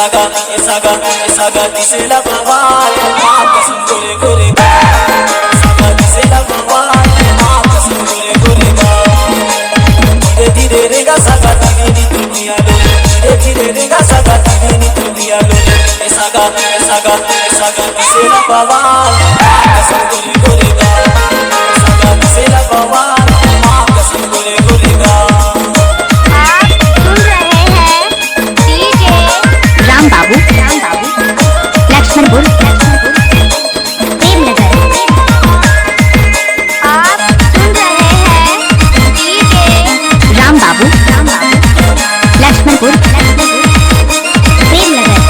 saga disela bawal maaf kasam gore gore saga disela bawal maaf kasam gore gore धीरे धीरे रेगा saga dini dunia lo धीरे धीरे रेगा saga dini dunia lo saga disela bawal maaf kasam gore gore saga disela bawal maaf kasam gore gore Ram बाबू लक्ष्मणपुर प्रेमनगर। आप सुन रहे हैं डीजे राम बाबू लक्ष्मणपुर प्रेमनगर।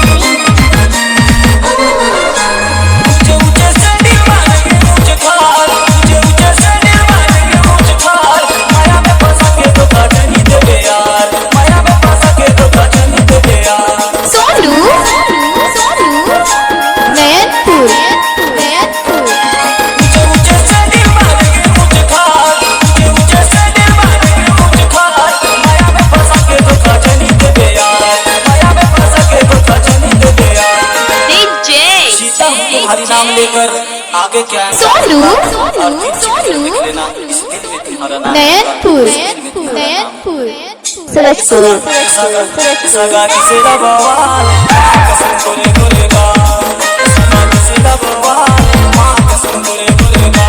हरि नाम लेकर आगे क्या सोनू नयनपुर सरसपुर सगा किसेला बवाल कसम गोरे गोरे गा सगा किसेला बवाल मां कसम गोरे गोरे गा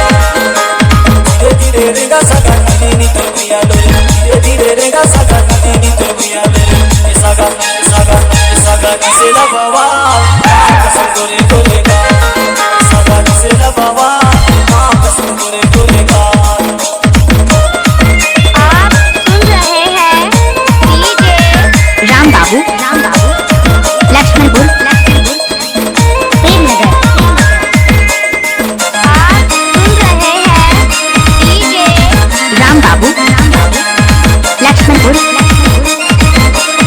धीरे धीरे रेगा सगा दीनी तो पिया लो धीरे धीरे रेगा सगा दीनी तो पिया लो सगा किसेला बवाल कसम गोरे गोरे गा सगा किसेला बवाल मां कसम गोरे गोरे गा। आप सुन रहे हैं डीजे राम बाबू लक्ष्मणपुर प्रेमनगर। आप सुन रहे हैं डीजे राम बाबू लक्ष्मणपुर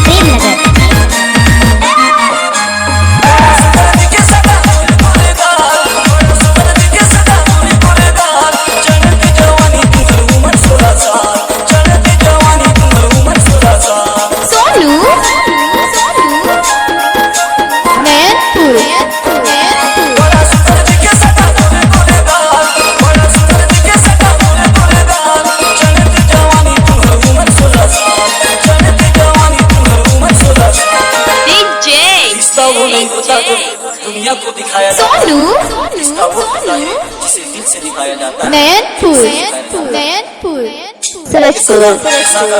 प्रेमनगर। दुनिया को दिखाया जाता है इसका वो होता है जिसे दिल से दिखाया जाता है। नयनपुर सरसपुर सगा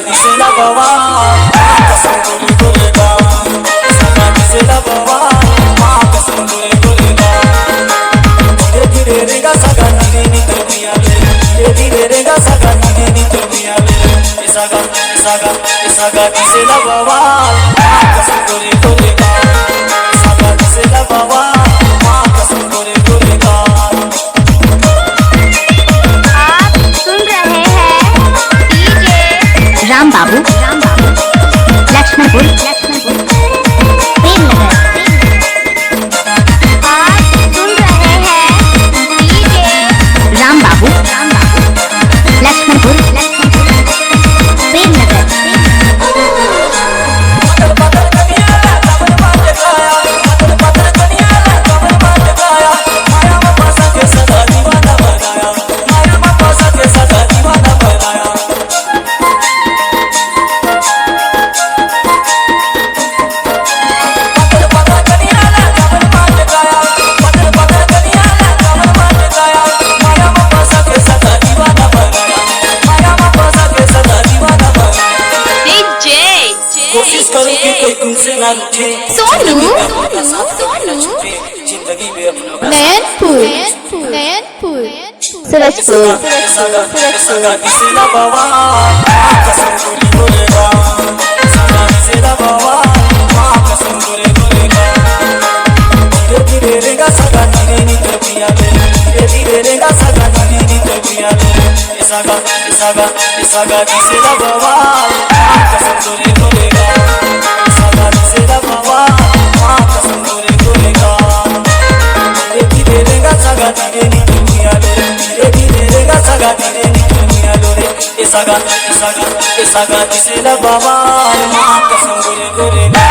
किसेला बवाल कसम गोरे गोरे गा सगा किसेला बवाल मां कसम गोरे गोरे गा धीरे धीरे रेगा सगा दीनी तो पिया ले धीरे धीरे रेगा सगा दीनी तो पिया ले सगा किसेला बवाल कसम गोरे गोरे गा सगा किसेला बवाल मां कसम गोरे गोरे गा। आप सुन रहे हैं डीजे राम बाबू लक्ष्मणपुर प्रेमनगर। आप सुन रहे हैं डीजे राम बाबू लक्ष्मणपुर प्रेमनगर। कोशिश करो कि कोई तुमसे ना रूठे सोनू जिंदगी में अपना नयनपुर सरसपुर सगा किसेला बवाल कसम गोरे गोरे गा सगा किसेला बवाल मां कसम गोरे गोरे गा धीरे धीरे रेगा सगा दीनी तो पिया ले धीरे धीरे रेगा सगा दीनी तो पिया ले सगा किसेला बवाल कसम गोरे गोरे गा सगा किसेला बवाल मां कसम गोरे गोरे गा धीरे धीरे रेगा सगा दीनी तो पिया ले धीरे धीरे रेगा सगा दीनी तो पिया लो सगा किसेला बवाल मां कसम गोरे गोरे गा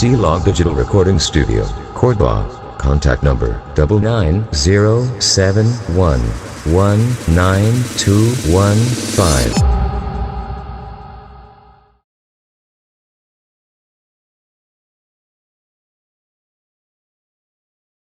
C-Log Digital Recording Studio, Cordoba. Contact number 99071192215.